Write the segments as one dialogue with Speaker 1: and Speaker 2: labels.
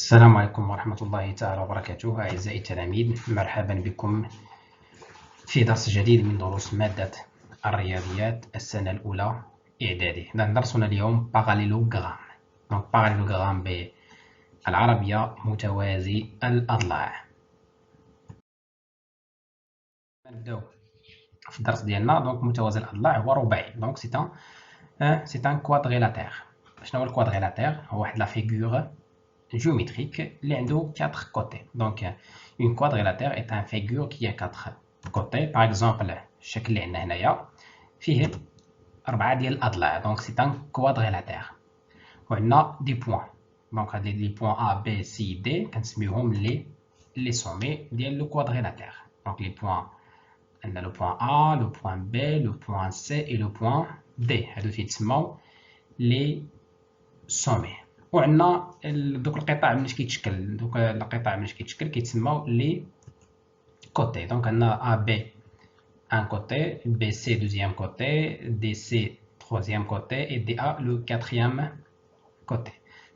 Speaker 1: السلام عليكم ورحمة الله تعالى وبركاته. أعزائي التلاميذ، مرحبا بكم في درس جديد من دروس مادة الرياضيات السنة الأولى إعدادي. درسنا اليوم باراليلوغرام. دونك باراليلوغرام بالعربية متوازي الأضلاع. نبداو في الدرس ديالنا. دونك متوازي الأضلاع هو رباعي. دونك سي ان كوادريلاتير. شنو هو الكوادريلاتير؟ هو واحد لا فيغور géométrique اللي عنده 4 côtés. Donc une quadrilatère est un figure qui a 4 côtés. Par exemple الشكل اللي عندنا هنايا فيه 4 ديال الأضلاع. Donc c'est un quadrilatère. وعندنا دي بوين. دونك هاد لي بوين A B C D كنسميوهم لي سومي ديال لو كوادريلاتير. دونك لي بوين عندنا لو بوين A, لو بوين B, لو بوين C et لو بوين D. هادو تيتسموا لي سومي. وعندنا دوك القطاع مناش كيتشكل. دوك القطاع مناش كيتشكل كيتسموا لي كوتي. دونك عندنا ا بي ان كوتي، بي سي دوزيام كوتي، دي سي تروازيام كوتي اي دي ا لو كاتريام كوتي.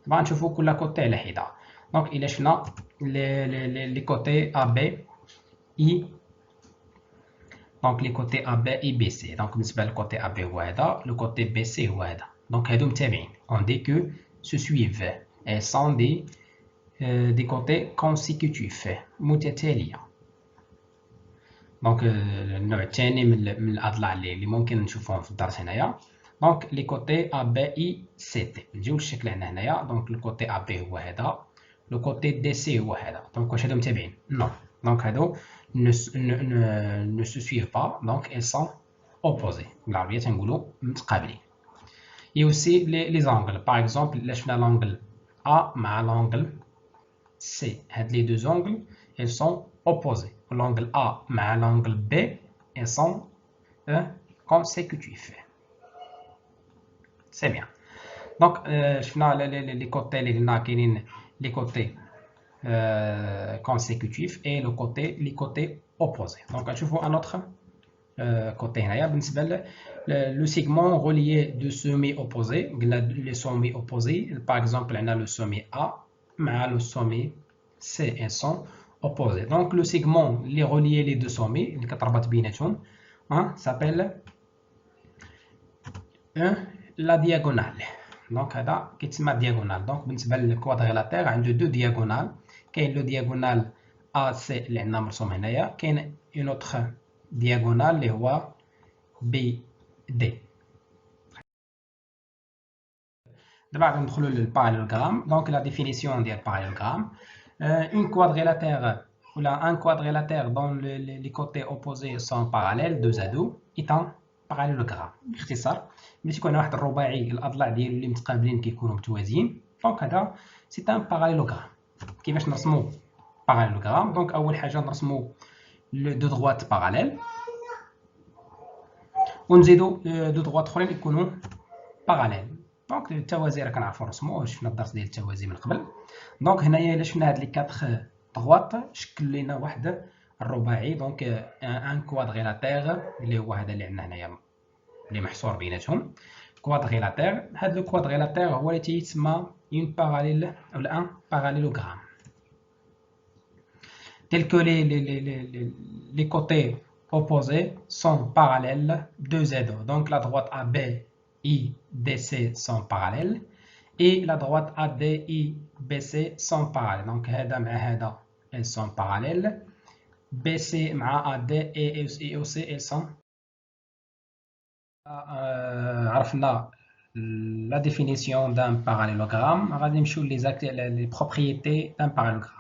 Speaker 1: طبعا نشوفوا كل كوتي على حده. دونك الا شفنا لي كوتي ا بي اي، دونك لي كوتي ا بي اي بي سي. دونك بالنسبه للكوتي ا بي هو هذا، لو كوتي بي سي هو هذا. دونك هادو متابعين. اون دي كو se suivent et sont des côtés consécutifs متتالية. دونك النوع الثاني من الأضلاع اللي ممكن نشوفهم في الدرس هنايا. دونك لي كوتي ا بي اي سي تي. نجيو للشكل عندنا هنايا. دونك لو كوتي ا بي هو هذا، لو كوتي دي سي هو هذا. دونك واش هادو متابعين؟ نو. دونك هادو ne se suivent pas. دونك ils sont opposés. بالعربية تنقولوا متقابلين. Et aussi les angles. Par exemple, là, je fais l'angle A مع l'angle C. Les deux angles, ils sont opposés. L'angle A مع l'angle B, ils sont consécutifs. C'est bien. Donc, je fais les côtés, les côtés consécutifs et les côtés opposés. Donc, je fais un autre côté هنايا. بالنسبة le segment relié de sommets opposés. Les sommets opposés, par exemple, on a le sommet A مع le sommet C, ils sont opposés. Donc le segment les relié les deux sommets اللي كتربط بيناتهم s'appelle la diagonale. Donc هذا كيتسمى diagonale. Donc بالنسبة للكوادريلاتير عنده دو diagonales. كاين لو diagonal AC اللي عندنا مرسوم هنايا. كاين une autre diagonale اللي هو BD. دابا غادي ندخلوا للباراليلوغرام. دونك لا ديفينيسيون ديال الباراليلوغرام. une quadrilatère ولا un quadrilatère dont les côtés opposés sont parallèles deux à deux est un parallélogramme. باختصار ملي تيكون واحد الرباعي الاضلاع ديالو اللي متقابلين كيكونوا متوازيين، دونك هذا سي ان باراليلوغرام. كيفاش نرسموا باراليلوغرام؟ دونك اول حاجه نرسموا دو droites parallèles ونزيدو دو droites اخرين يكونوا باراليل. دونك التوازي راه كنعرفوا نرسموه، شفنا الدرس ديال التوازي من قبل. دونك هنايا الا شفنا هاد لي 4 droites شكل لينا واحد الرباعي. دونك ان كوادريلاتير اللي هو هذا اللي عندنا هنايا اللي محصور بيناتهم كوادريلاتير. هاد لو كوادريلاتير هو اللي تيتسمى اون باراليل ولا ان باراليلوغرام. tel que les côtés opposés sont parallèles deux et deux. Donc la droite AB, I, DC sont parallèles et la droite AD, I, BC sont parallèles. Donc هذا مع هذا elles sont parallèles. BC مع AD et aussi elles sont. عرفنا la définition d'un parallélogramme. غادي نمشيو les propriétés d'un parallélogramme.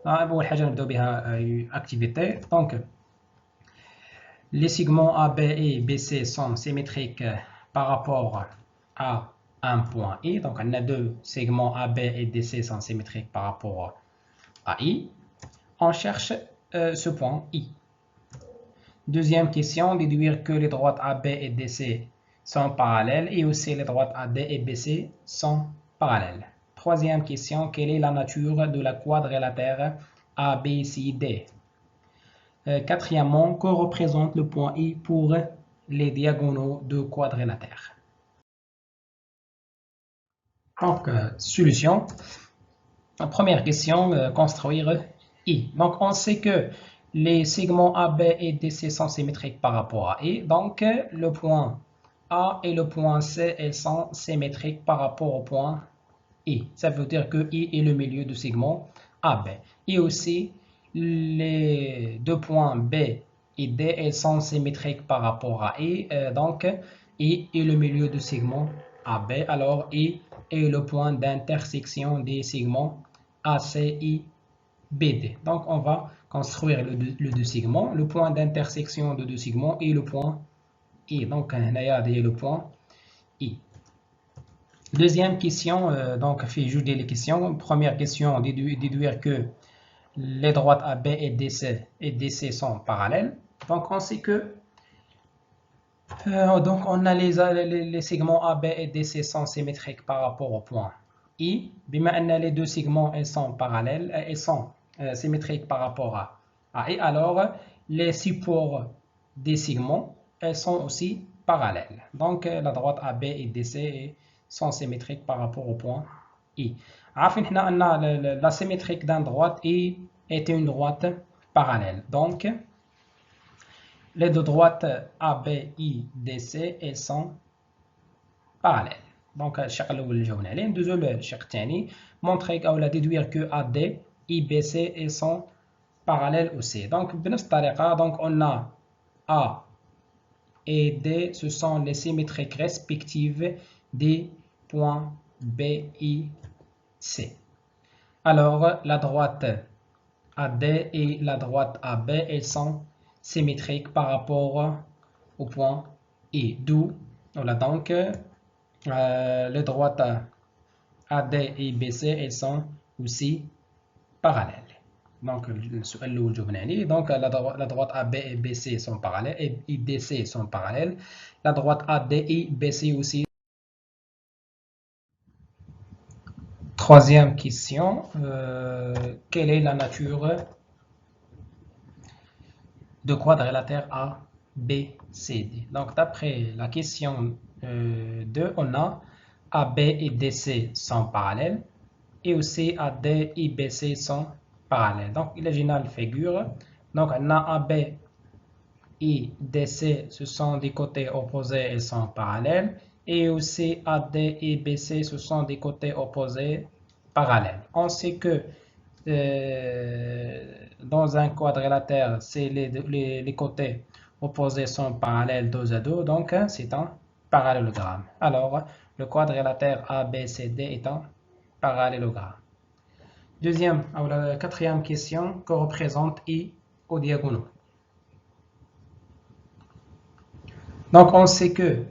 Speaker 1: أول حاجة نبداو بها activité. Donc les segments AB et BC sont symétriques par rapport à un point I. Donc on a deux segments AB et DC sont symétriques par rapport à I. On cherche ce point I. Deuxième question, déduire que les droites AB et DC sont parallèles et aussi les droites AD et BC sont parallèles. Troisième question, quelle est la nature de la quadrilatère ABCD? Quatrièmement, que représente le point I pour les diagonaux de quadrilatère? Donc, solution. Première question, construire I. Donc, on sait que les segments AB et DC sont symétriques par rapport à I. Donc, le point A et le point C, elles sont symétriques par rapport au point I. Ça veut dire que I est le milieu du segment AB. Et aussi, les deux points B et D, elles sont symétriques par rapport à I. Donc, I est le milieu du segment AB. Alors, I est le point d'intersection des segments ACI BD. Donc, on va construire le deux segments. Le point d'intersection de deux segments est le point I. Donc, on a le point I. Deuxième question, donc, fait juger les questions. Première question, déduire que les droites AB et DC sont parallèles. Donc, on sait que donc on a les segments AB et DC sont symétriques par rapport au point I. Les deux segments ils sont parallèles, ils sont symétriques par rapport à I. Alors, les supports des segments elles sont aussi parallèles. Donc, la droite AB et DC sont symétriques par rapport au point I. La symétrique d'une droite I est une droite parallèle. Donc, les deux droites ABIDC elles sont parallèles. Donc الشق الاول اللي جاوبنا عليه ندوزو للشق الثاني montrer او déduire que AD IBC elles sont parallèles aussi. Donc بنفس الطريقه donc on a A et D ce sont les symétriques respectives des points B, I, C. Alors la droite AD et la droite AB elles sont symétriques par rapport au point I. D'où, voilà, donc, les droites AD et BC, elles sont aussi parallèles. Donc, donc la droite AB et BC sont parallèles et IDC sont parallèles. La droite AD et BC aussi. Troisième question, quelle est la nature de quadrilatère A, B, C, D. Donc, d'après la question 2, on a AB et DC sont parallèles et aussi AD et BC sont parallèles. Donc, imaginez la figure. Donc, on a AB et DC, ce sont des côtés opposés et sont parallèles. Et aussi AD et BC, ce sont des côtés opposés parallèles. On sait que dans un quadrilatère, les côtés opposés sont parallèles dos à dos, donc c'est un parallélogramme. Alors, le quadrilatère ABCD est un parallélogramme. Quatrième question, que représente I au diagonaux? Donc, on sait que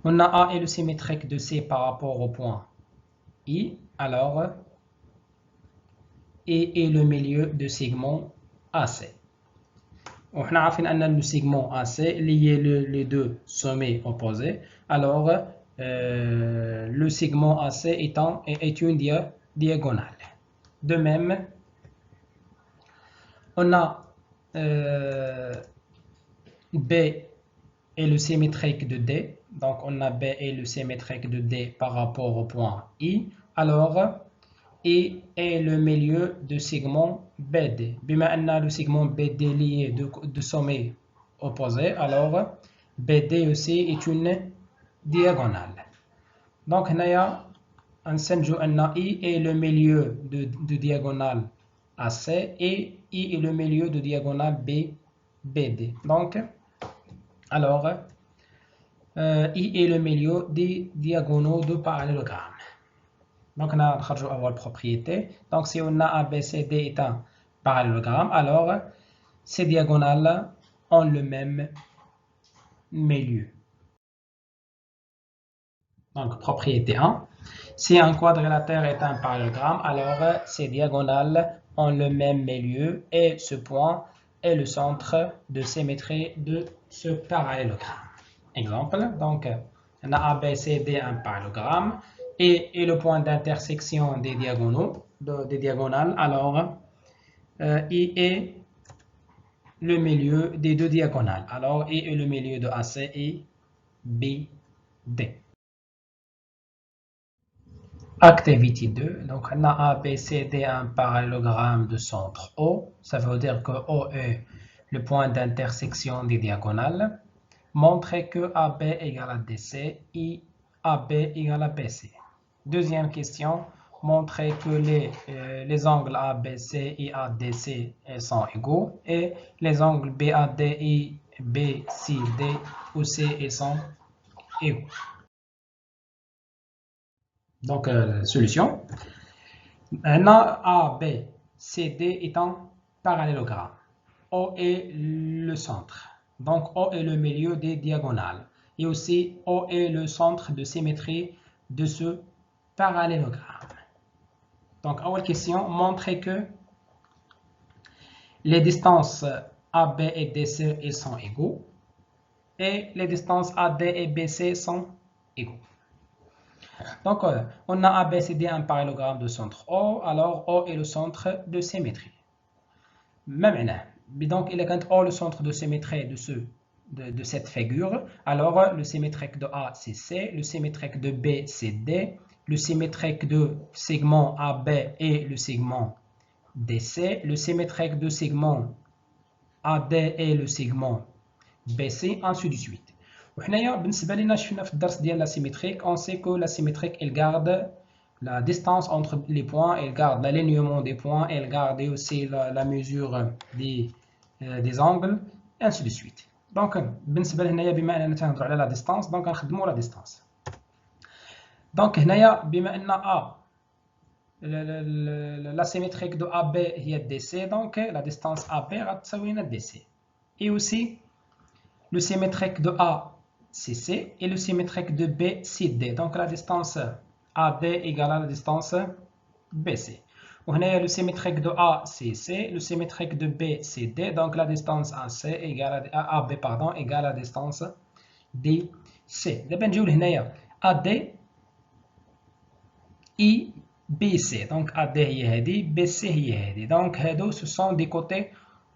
Speaker 1: on a A est le symétrique de C par rapport au point I. Alors, et est le milieu de segment AC. On a le segment AC lié les deux sommets opposés. Alors, le segment AC est une diagonale. De même, on a B est le symétrique de D. Donc, on a B est le symétrique de D par rapport au point I. Alors, I est le milieu du segment BD. Le segment BD lié de sommets opposés, alors BD aussi est une diagonale. Donc, on a I est le milieu de diagonale AC et I est le milieu de diagonale BD. Donc, alors, I est le milieu des diagonaux de parallélogramme. Donc, on a la propriété. Donc, si on a ABCD est un parallélogramme, alors ces diagonales ont le même milieu. Donc, propriété 1. Si un quadrilatère est un parallélogramme, alors ces diagonales ont le même milieu et ce point est le centre de symétrie de ce parallélogramme. Exemple, donc, on a ABCD un parallélogramme. Et le point d'intersection des diagonales, alors I est le milieu des deux diagonales. Alors I est le milieu de AC et BD. Activity 2, donc on a A, B, C, D, un parallélogramme de centre O. Ça veut dire que O est le point d'intersection des diagonales. Montrer que AB égale à DC et AB égale à BC. Deuxième question, montrer que les angles ABC et ADC sont égaux et les angles BAD et BCD aussi sont égaux. Donc, solution. Maintenant, A, B, C, D est un parallélogramme. O est le centre. Donc, O est le milieu des diagonales. Et aussi, O est le centre de symétrie de ce parallélogramme. Donc, première question, montrer que les distances AB et DC sont égaux et les distances AD et BC sont égaux. Donc, on a ABCD un parallélogramme de centre O, alors O est le centre de symétrie. Même donc, il est quand O le centre de symétrie de cette figure, alors le symétrique de A c'est C, le symétrique de B c'est D, le symétrique de segment AB et le segment DC, le symétrique de segment AD et le segment BC, ainsi de suite. وحنايا بالنسبه لنا شفنا في الدرس ديال لا symétrique, on sait que la symétrique elle garde la distance entre les points, elle garde l'alignement des points, elle garde aussi la mesure des angles, ainsi de suite. Donc بالنسبه لهنايا بما اننا تنهضروا على لا distance, donc غنخدموا لا distance. Donc هنايا بما ان A la symétrique de AB هي DC, donc la distance AB غتساوي لنا DC. Et aussi le symétrique de A c'est C et le symétrique de B c'est D. Donc la distance AD égale à la distance BC. وهنا le symétrique de A c'est C, le symétrique de B c'est D. Donc la distance AC égale à AB pardon égale à la distance DC. دابا نجيو لهنايا AD et BC. Donc AD هي هذه, BC هي هذه. Donc هادو ce sont des côtés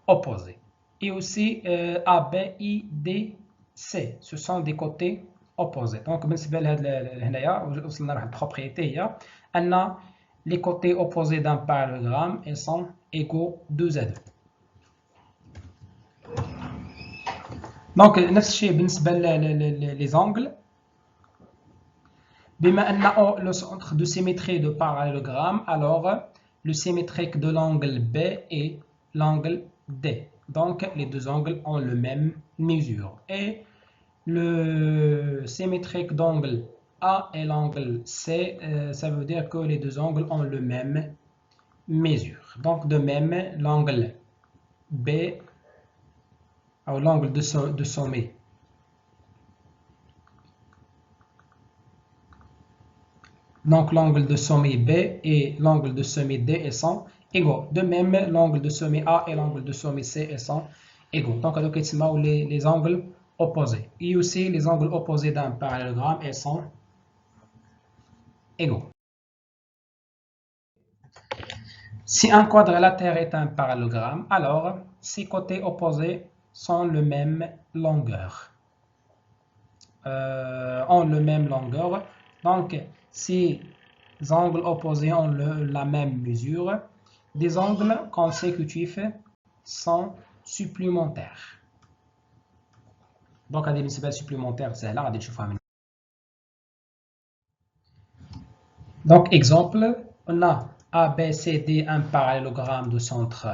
Speaker 1: opposés. Et aussi AB et DC, ce sont des côtés opposés. Donc بالنسبه لهنايا وصلنا لواحد البروبريتي هي ان les côtés opposés d'un parallélogramme ils sont égaux 2 à 2. Donc نفس الشيء بالنسبه les angles. بما ان O le centre de symétrie de parallélogramme, alors le symétrique de l'angle B est l'angle D. Donc les deux angles ont le même mesure. Et le symétrique d'angle A et l'angle C, ça veut dire que les deux angles ont le même mesure. Donc de même, l'angle B, ou l'angle de sommet, donc l'angle de sommet B et l'angle de sommet D sont égaux. De même, l'angle de sommet A et l'angle de sommet C sont égaux. Donc les angles opposés. Et aussi les angles opposés d'un parallélogramme ils sont égaux. Si un quadrilatère est un parallélogramme, alors ses côtés opposés sont le même longueur. Donc si les angles opposés ont la même mesure, des angles consécutifs sont supplémentaires. Donc هذه بالنسبة supplémentaire سهلة غادي نشوفها من. Donc exemple, on a ABCD un parallélogramme de centre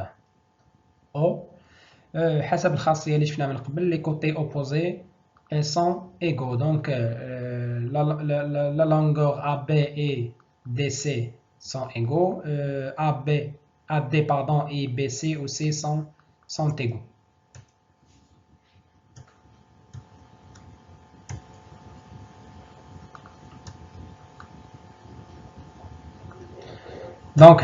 Speaker 1: O. حسب الخاصية اللي شفنا من قبل, les côtés opposés ils sont égaux. Donc la longueur AB et DC sont égaux. AD pardon, et BC aussi sont égaux. Donc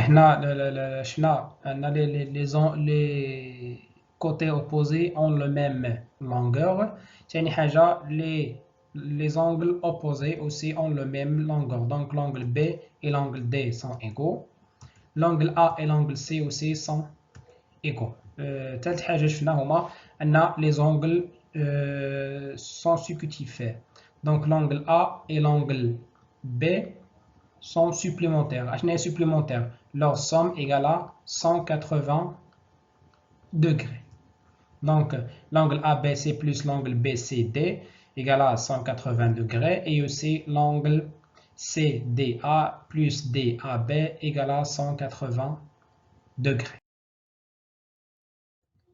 Speaker 1: les côtés opposés ont la même longueur. Les angles opposés aussi ont la même longueur. Donc l'angle B et l'angle D sont égaux. L'angle A et l'angle C aussi sont égaux. ثالث حاجة شفنا هما أن les angles sont successifs. Donc l'angle A et l'angle B sont supplémentaires. H supplémentaire. Leur somme égale à 180 degrés. Donc, l'angle ABC plus l'angle BCD égale à 180 degrés. Et aussi l'angle CDA plus DAB égale à 180 degrés.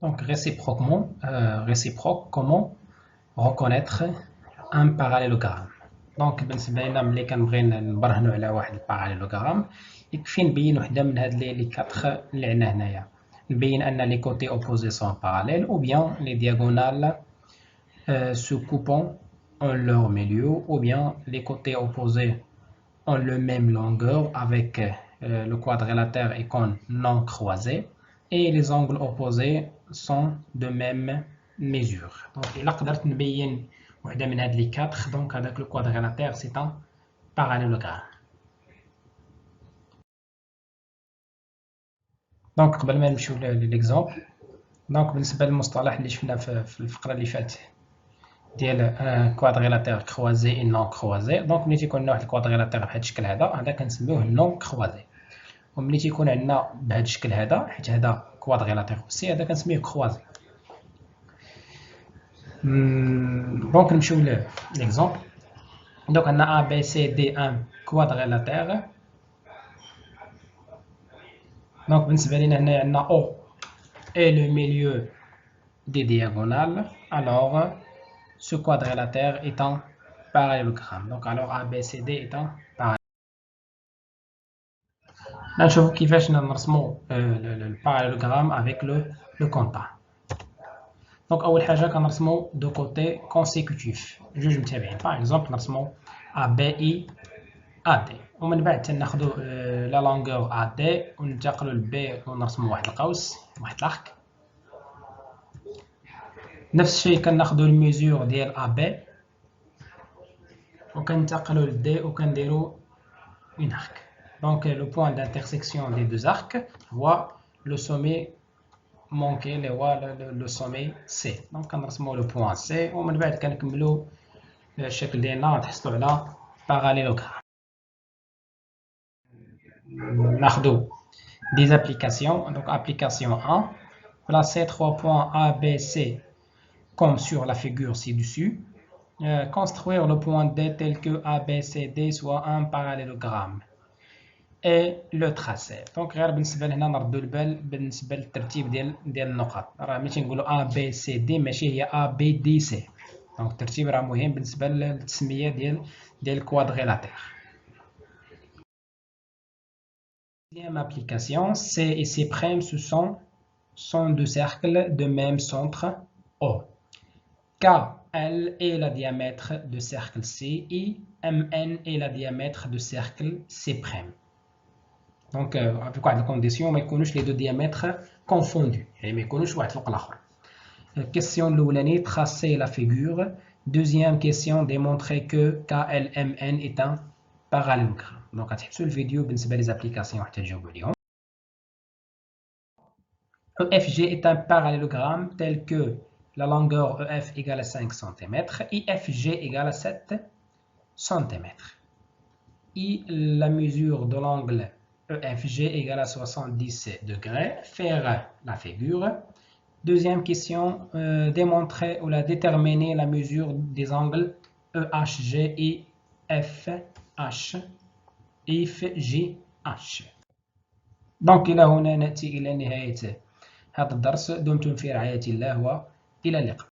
Speaker 1: Donc, réciproque, comment reconnaître un parallélogramme. Donc بالنسبه لنا ملي كنبغي نبرهنوا على واحد الباراليلوغرام يكفي نبين وحده من هاد لي 4 اللي عندنا هنايا. نبين ان لي كوتي اوبوزي سون باراليل ou bien les diagonales se coupent en leur milieu ou bien les côtés opposés ont le même longueur avec le quadrilatère et cône non croisé et les angles opposés sont de même mesure. Donc إلا قدرت نبين وحده من هاد لي 4 دونك هذاك لو كوادريلاتير سي ان باراليلوغرام. دونك قبل ما نمشيو ليكزامبل دونك بالنسبه للمصطلح اللي شفنا في الفقره اللي فاتت ديال كوادريلاتير كروازي اي نون كروازي. دونك ملي تيكون عندنا واحد الكوادريلاتير بهذا الشكل هذا كنسميوه نون كروازي، وملي تيكون عندنا بهذا الشكل هذا حيت هذا كوادريلاتير سي هذا كنسميه كروازي. دونك نمشيو ليكزامبل. دونك عندنا A B C D un quadrilatère. دونك بالنسبه لينا هنايا عندنا O et le milieu des diagonales. Alors ce quadrilatère est un parallélogramme. Donc alors ABCD est un parallélogramme. نشوفوا كيفاش نرسموا الباراليلوغرام avec le compta. دونك اول حاجه كنرسموا دو كوتي كونسيكوتيف جوج متابعين. باغ اكزومبل نرسموا ABI AD ومن بعد تناخذوا لا لونغور AD وننتقلوا لB ونرسموا واحد القوس واحد الارك. نفس الشيء كناخذوا الميزور ديال AB وكننتقلوا لD وكنديروا اون arc. Donc le point d'intersection des deux arcs هو le sommet manqué اللي هو le sommet C. Donc كنرسموا le point C ومن بعد كنكملوا الشكل ديالنا تحصلوا على parallélogramme. ناخذوا des applications. Donc application 1, placer 3 points A, B, C comme sur la figure ci-dessus. Construire le point D tel que A, B, C, D soit un parallélogramme et le tracer. Donc غير بالنسبه لهنا نردوا البال بالنسبه للترتيب ديال النقط. راه ملي تنقولوا A, B, C, D ماشي هي A, B, D, C. دونك الترتيب راه مهم بالنسبه للتسميه ديال الكوادريلاتير. Deuxième application, C et C' ce sont deux cercles de même centre O. K, L est le diamètre de cercle C et MN est le diamètre de cercle C'. Donc avec واحد الكونديسيون ما يكونوش les deux diamètres confondus يعني ما يكونوش واحد فوق الاخر. Question الاولاني tracer la figure. Deuxième question démontrer que KLMN est un parallélogramme. Donc غتحبسوا الفيديو بالنسبه لي زابليكاسيون حتى تجاوبوا عليهم. EFG est un parallélogramme tel que la longueur EF égale à 5 cm et FG égale à 7 cm. Et la mesure de l'angle EFG égale à 70 degrés. Faire la figure. Deuxième question, démontrer ou déterminer la mesure des angles EHG et FH. FGH. Donc إلى هنا نأتي إلى نهاية هذا الدرس. دمتم في رعاية الله وإلى اللقاء.